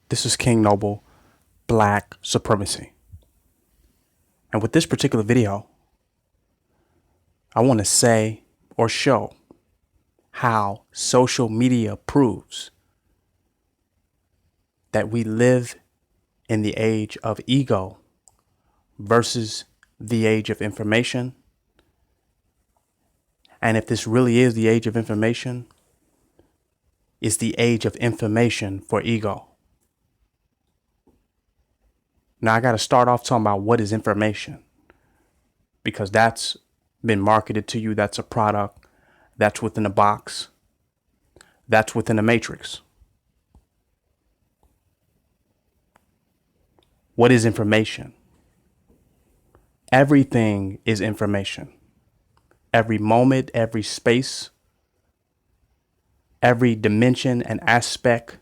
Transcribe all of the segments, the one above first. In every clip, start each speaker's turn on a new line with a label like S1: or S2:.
S1: This is King Noble, Black Supremacy. And with this particular video, I want to say or show how social media proves that we live in the age of ego versus the age of information. And if this really is the age of information, it's the age of information for ego. Now I got to start off talking about what is information, because that's been marketed to you. That's a product. That's within a box. That's within a matrix. What is information? Everything is information. Every moment, every space, every dimension and aspect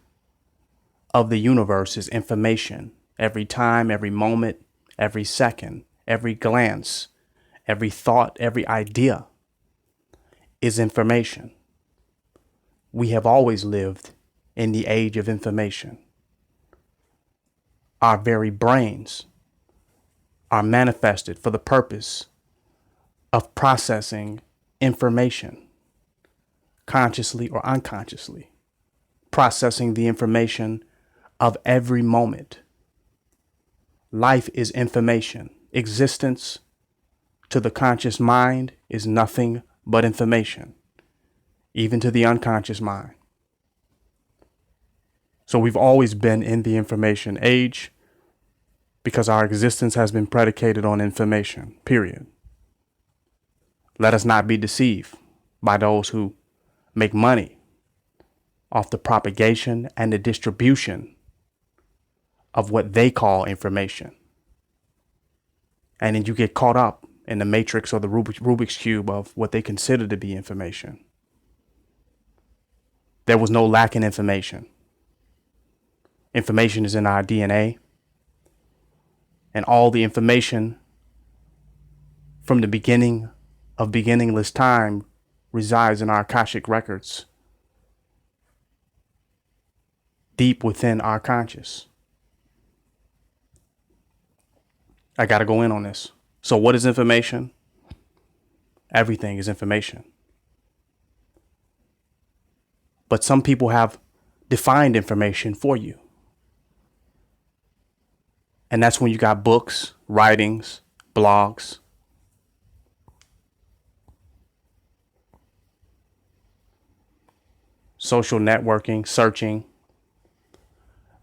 S1: of the universe is information. Every time, every moment, every second, every glance, every thought, every idea is information. We have always lived in the age of information. Our very brains are manifested for the purpose of processing information, consciously or unconsciously, processing the information of every moment. Life is information. Existence to the conscious mind is nothing but information, even to the unconscious mind. So we've always been in the information age because our existence has been predicated on information, period. Let us not be deceived by those who make money off the propagation and the distribution of what they call information. And then you get caught up in the matrix or the Rubik's Cube of what they consider to be information. There was no lack in information. Information is in our DNA. And all the information from the beginning of beginningless time resides in our Akashic records, deep within our conscious. I got to go in on this. So what is information? Everything is information. But some people have defined information for you. And that's when you got books, writings, blogs, social networking, searching.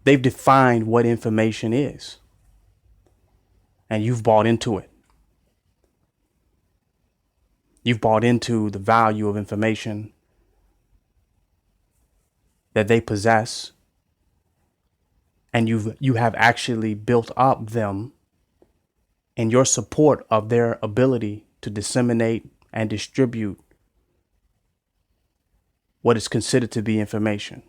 S1: They've defined what information is. And you've bought into it. You've bought into the value of information that they possess. And you have actually built up them in your support of their ability to disseminate and distribute what is considered to be information.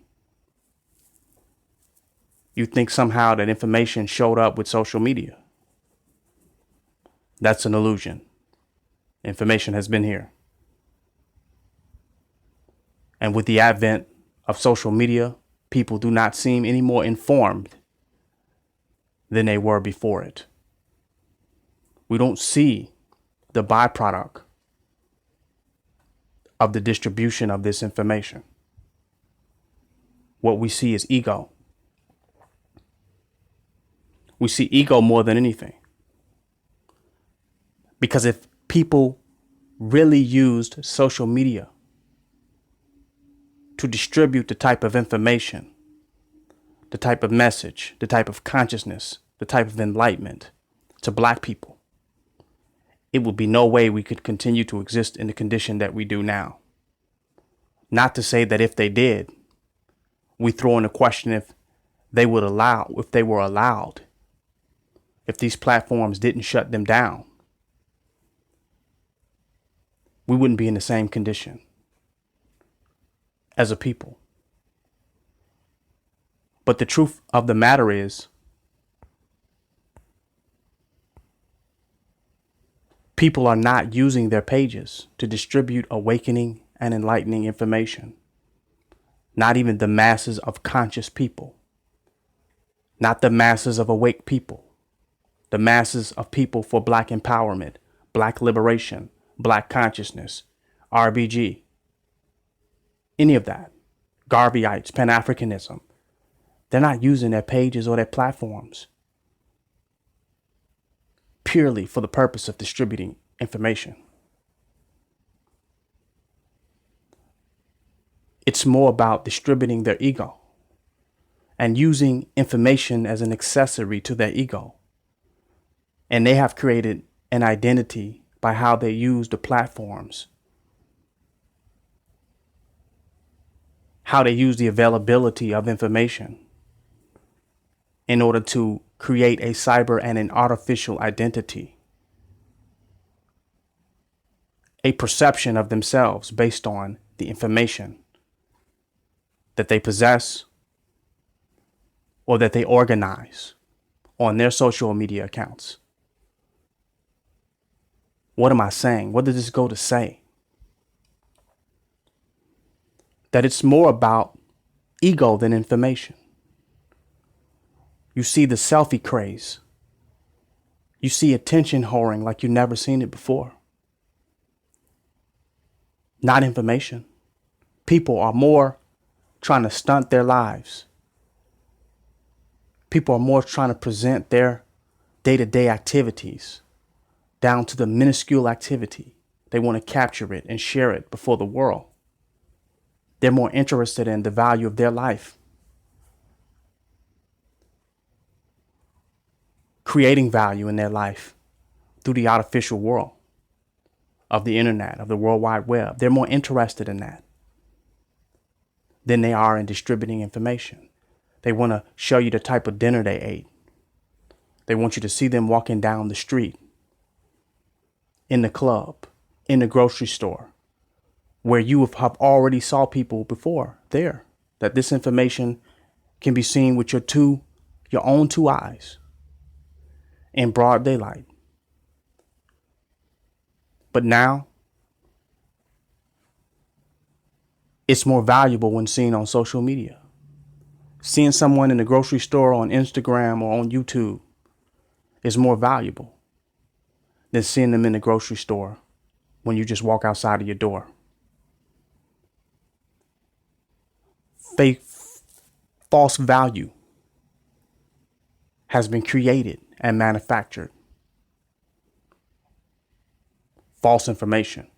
S1: You think somehow that information showed up with social media. That's an illusion. Information has been here. And with the advent of social media, people do not seem any more informed than they were before it. We don't see the byproduct of the distribution of this information. What we see is ego. We see ego more than anything. Because if people really used social media to distribute the type of information, the type of message, the type of consciousness, the type of enlightenment to Black people, it would be no way we could continue to exist in the condition that we do now. Not to say that if they did, we throw in a question if they were allowed, if these platforms didn't shut them down, we wouldn't be in the same condition as a people. But the truth of the matter is, people are not using their pages to distribute awakening and enlightening information. Not even the masses of conscious people. not the masses of awake people, the masses of people for Black empowerment, Black liberation, Black consciousness, RBG, any of that, Garveyites, Pan-Africanism. They're not using their pages or their platforms purely for the purpose of distributing information. It's more about distributing their ego and using information as an accessory to their ego. And they have created an identity by how they use the platforms, how they use the availability of information in order to create a cyber and an artificial identity, a perception of themselves based on the information that they possess or that they organize on their social media accounts. What am I saying? What does this go to say? That it's more about ego than information. You see the selfie craze. You see attention whoring like you've never seen it before. Not information. People are more trying to stunt their lives. People are more trying to present their day-to-day activities down to the minuscule activity. They want to capture it and share it before the world. They're more interested in the value of their life, creating value in their life through the artificial world of the internet, of the World Wide Web. They're more interested in that than they are in distributing information. They want to show you the type of dinner they ate. They want you to see them walking down the street, in the club, in the grocery store, where you have already saw people before there, that this information can be seen with your own two eyes in broad daylight. But now it's more valuable when seen on social media. Seeing someone in the grocery store, on Instagram or on YouTube is more valuable than seeing them in the grocery store when you just walk outside of your door. Fake, false value has been created and manufactured. False information.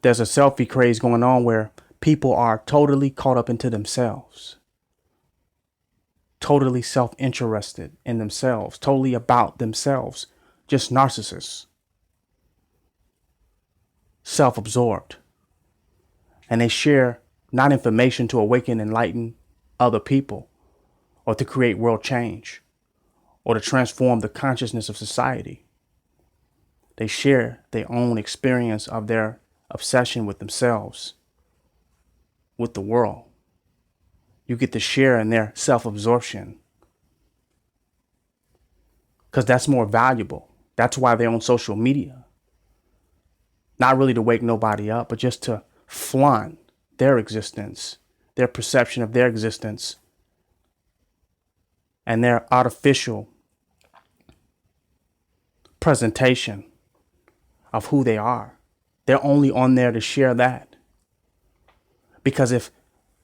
S1: There's a selfie craze going on where people are totally caught up into themselves, totally self-interested in themselves, totally about themselves, just narcissists, self-absorbed. And they share not information to awaken and enlighten other people or to create world change or to transform the consciousness of society. They share their own experience of their obsession with themselves, with the world. You get to share in their self-absorption because that's more valuable. That's why they're on social media. Not really to wake nobody up, but just to flaunt their existence, their perception of their existence, and their artificial presentation of who they are. They're only on there to share that. Because if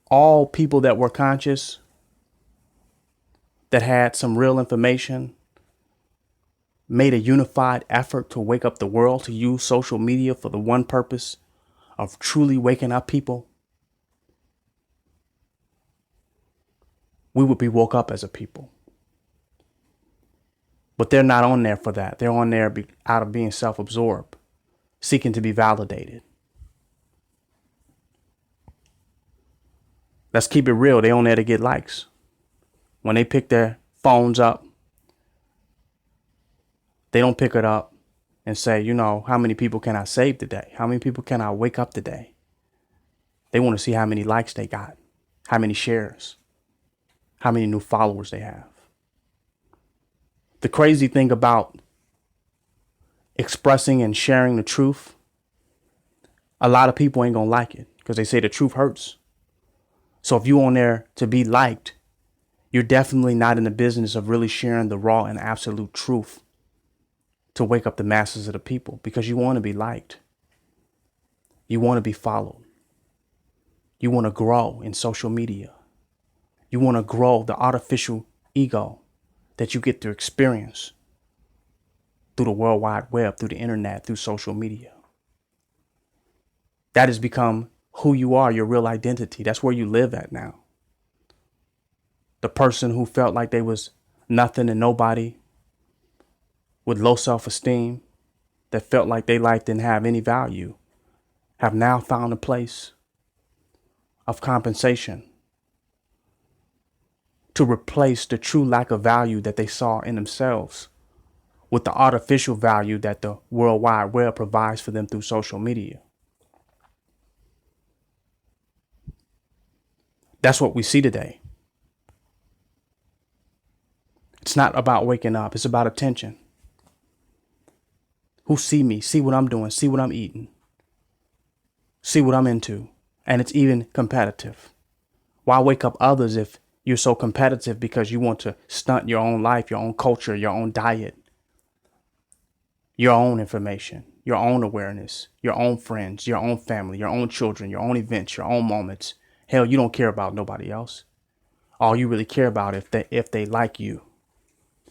S1: all people that were conscious, that had some real information, made a unified effort to wake up the world, to use social media for the one purpose of truly waking up people, we would be woke up as a people. But they're not on there for that. They're on there out of being self-absorbed, seeking to be validated. Let's keep it real. They're on there to get likes. When they pick their phones up, they don't pick it up and say, how many people can I save today? How many people can I wake up today? They want to see how many likes they got, how many shares, how many new followers they have. The crazy thing about expressing and sharing the truth, a lot of people ain't gonna like it because they say the truth hurts. So if you on there to be liked, You're definitely not in the business of really sharing the raw and absolute truth to wake up the masses of the people, because you want to be liked. You want to be followed. You want to grow in social media. You want to grow the artificial ego that you get to experience through the World Wide Web, through the internet, through social media. That has become who you are, your real identity. That's where you live at now. The person who felt like they was nothing and nobody, with low self-esteem, that felt like their life didn't have any value, have now found a place of compensation to replace the true lack of value that they saw in themselves with the artificial value that the World Wide Web provides for them through social media. That's what we see today. It's not about waking up. It's about attention. Who see me, see what I'm doing, see what I'm eating, see what I'm into. And it's even competitive. Why wake up others if you're so competitive because you want to stunt your own life, your own culture, your own diet, your own information, your own awareness, your own friends, your own family, your own children, your own events, your own moments. Hell, you don't care about nobody else. All you really care about if they like you,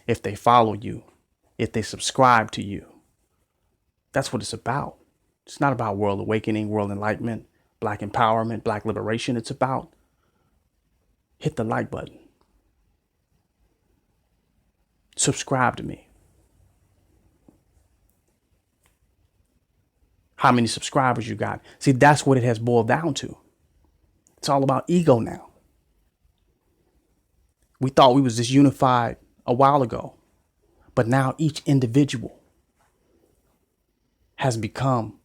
S1: if they follow you, if they subscribe to you. That's what it's about. It's not about world awakening, world enlightenment, black empowerment, black liberation. It's about hit the like button. Subscribe to me. How many subscribers you got? See, that's what it has boiled down to. It's all about ego now. We thought we was this unified a while ago, but now each individual has become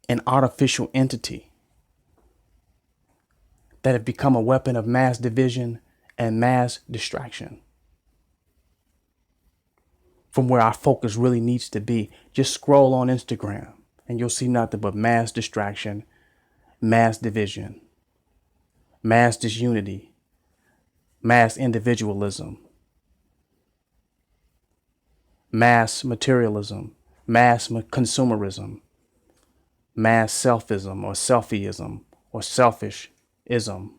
S1: an artificial entity that have become a weapon of mass division and mass distraction from where our focus really needs to be. Just scroll on Instagram and you'll see nothing but mass distraction, mass division, mass disunity, mass individualism, mass materialism, mass consumerism, mass selfism or selfieism or selfishism.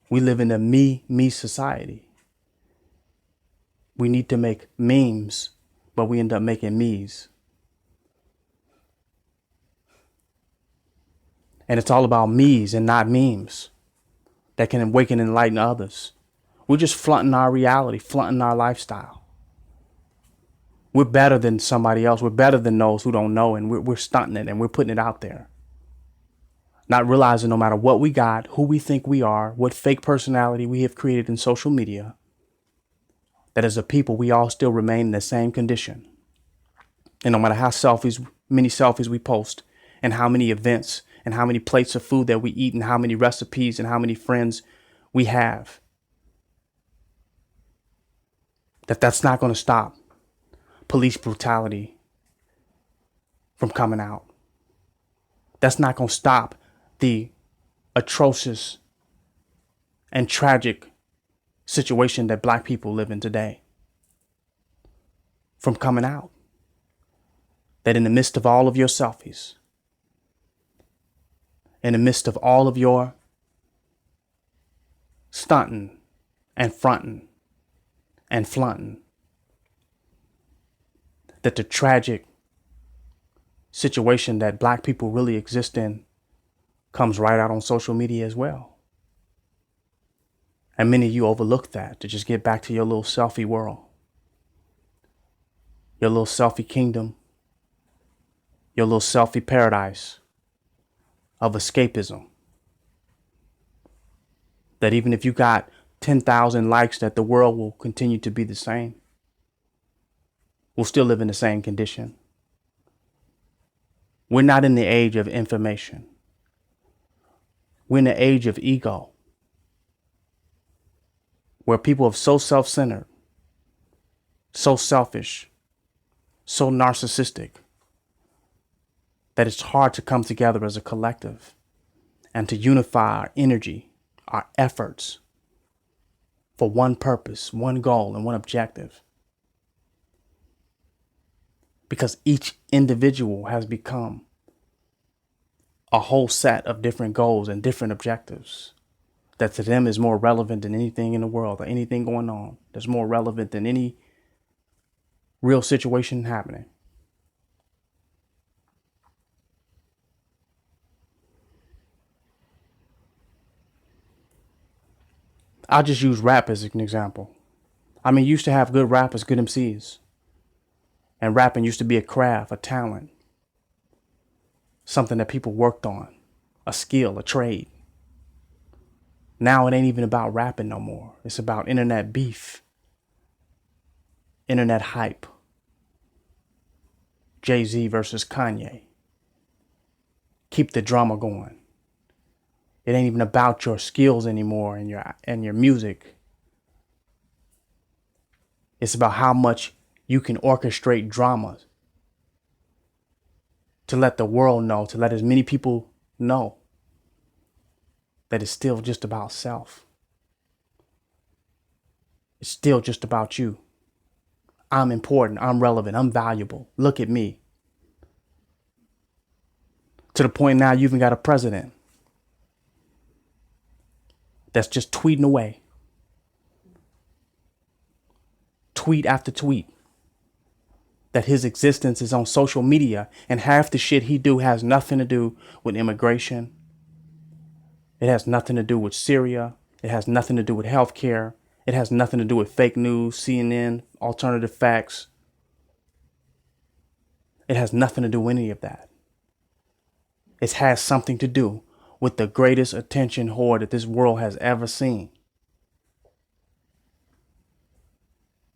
S1: We live in a me society. We need to make memes, but we end up making me's. And it's all about me's and not memes that can awaken and enlighten others. We're just flaunting our reality, flaunting our lifestyle. We're better than somebody else. We're better than those who don't know, and we're stunting it and we're putting it out there. Not realizing no matter what we got, who we think we are, what fake personality we have created in social media, that as a people, we all still remain in the same condition. And no matter how many selfies we post, and how many events, and how many plates of food that we eat, and how many recipes, and how many friends we have, that's not going to stop police brutality from coming out. That's not going to stop the atrocious and tragic situation that black people live in today from coming out. That in the midst of all of your selfies, in the midst of all of your stunting and fronting and flaunting, that the tragic situation that black people really exist in comes right out on social media as well. And many of you overlook that to just get back to your little selfie world, your little selfie kingdom, your little selfie paradise of escapism. That even if you got 10,000 likes, that the world will continue to be the same. We'll still live in the same condition. We're not in the age of information. We're in the age of ego, where people are so self-centered, so selfish, so narcissistic, that it's hard to come together as a collective and to unify our energy, our efforts for one purpose, one goal, and one objective. Because each individual has become a whole set of different goals and different objectives that to them is more relevant than anything in the world or anything going on. That's more relevant than any real situation happening. I'll just use rap as an example. I mean, you used to have good rappers, good MCs. And rapping used to be a craft, a talent, something that people worked on, a skill, a trade. Now it ain't even about rapping no more. It's about internet beef, internet hype. Jay-Z versus Kanye. Keep the drama going. It ain't even about your skills anymore and your music. It's about how much you can orchestrate dramas to let the world know, to let as many people know that it's still just about self. It's still just about you. I'm important. I'm relevant. I'm valuable. Look at me. To the point now you even got a president that's just tweeting away. Tweet after tweet. That his existence is on social media, and half the shit he do has nothing to do with immigration. It has nothing to do with Syria. It has nothing to do with healthcare. It has nothing to do with fake news, CNN, alternative facts. It has nothing to do with any of that. It has something to do with the greatest attention whore that this world has ever seen.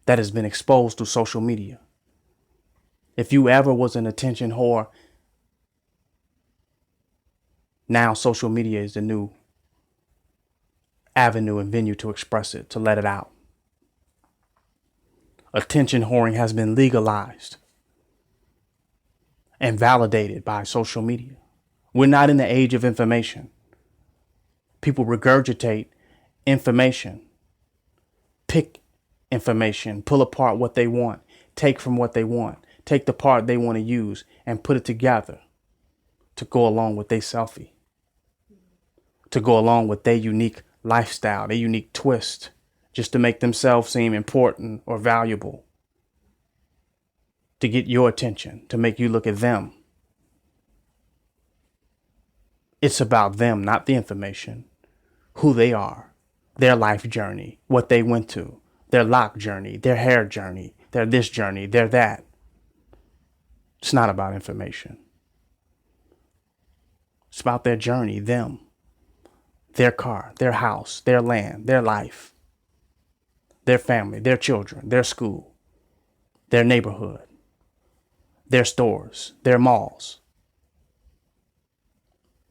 S1: That has been exposed through social media. If you ever was an attention whore, now social media is the new avenue and venue to express it, to let it out. Attention whoring has been legalized and validated by social media. We're not in the age of information. People regurgitate information, pick information, pull apart what they want, take from what they want, take the part they want to use and put it together to go along with their selfie, to go along with their unique lifestyle, their unique twist, just to make themselves seem important or valuable, to get your attention, to make you look at them. It's about them, not the information, who they are, their life journey, what they went to, their lock journey, their hair journey, their this journey, their that. It's not about information. It's about their journey, them, their car, their house, their land, their life, their family, their children, their school, their neighborhood, their stores, their malls,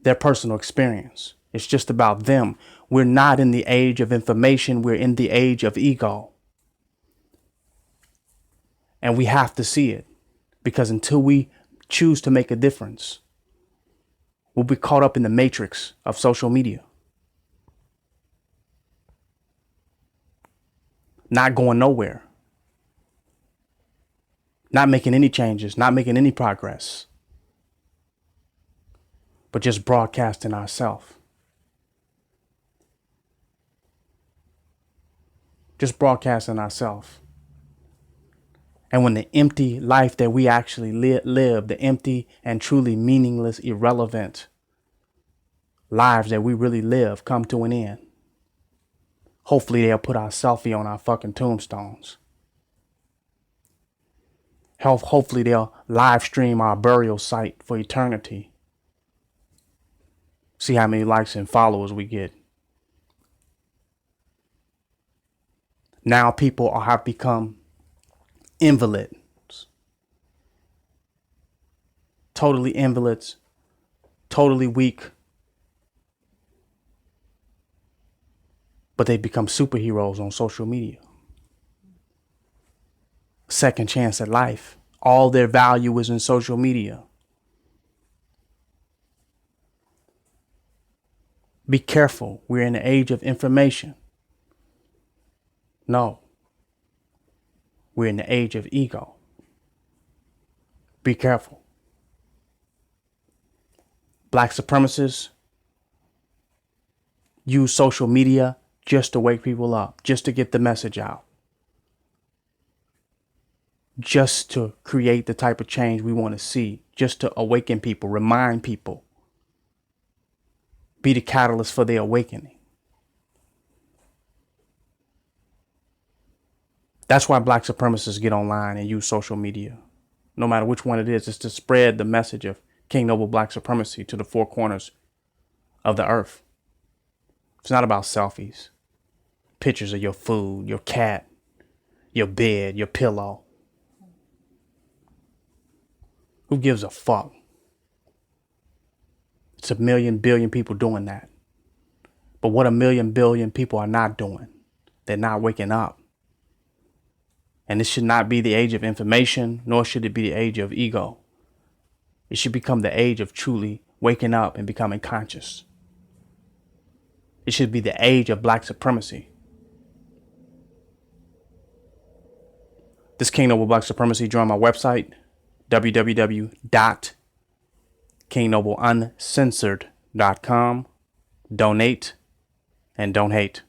S1: their personal experience. It's just about them. We're not in the age of information. We're in the age of ego. And we have to see it, because until we choose to make a difference, we'll be caught up in the matrix of social media. Not going nowhere. Not making any changes, not making any progress, but just broadcasting ourselves. Just broadcasting ourselves. And when the empty life that we actually live, the empty and truly meaningless, irrelevant lives that we really live come to an end, hopefully they'll put our selfie on our fucking tombstones. Hopefully they'll live stream our burial site for eternity. See how many likes and followers we get. Now people have become invalids. Totally invalids. Totally weak. But they become superheroes on social media. Second chance at life. All their value is in social media. Be careful. We're in the age of information. No. We're in the age of ego. Be careful. Black supremacists use social media just to wake people up, just to get the message out, just to create the type of change we want to see, just to awaken people, remind people, be the catalyst for their awakening. That's why black supremacists get online and use social media, no matter which one it is. It's to spread the message of King Noble black supremacy to the four corners of the earth. It's not about selfies, pictures of your food, your cat, your bed, your pillow. Who gives a fuck? It's a million billion people doing that. But what a million billion people are not doing, they're not waking up. And this should not be the age of information, nor should it be the age of ego. It should become the age of truly waking up and becoming conscious. It should be the age of black supremacy. This King Noble Black Supremacy. Join my website, www.kingnobleuncensored.com. Donate and don't hate.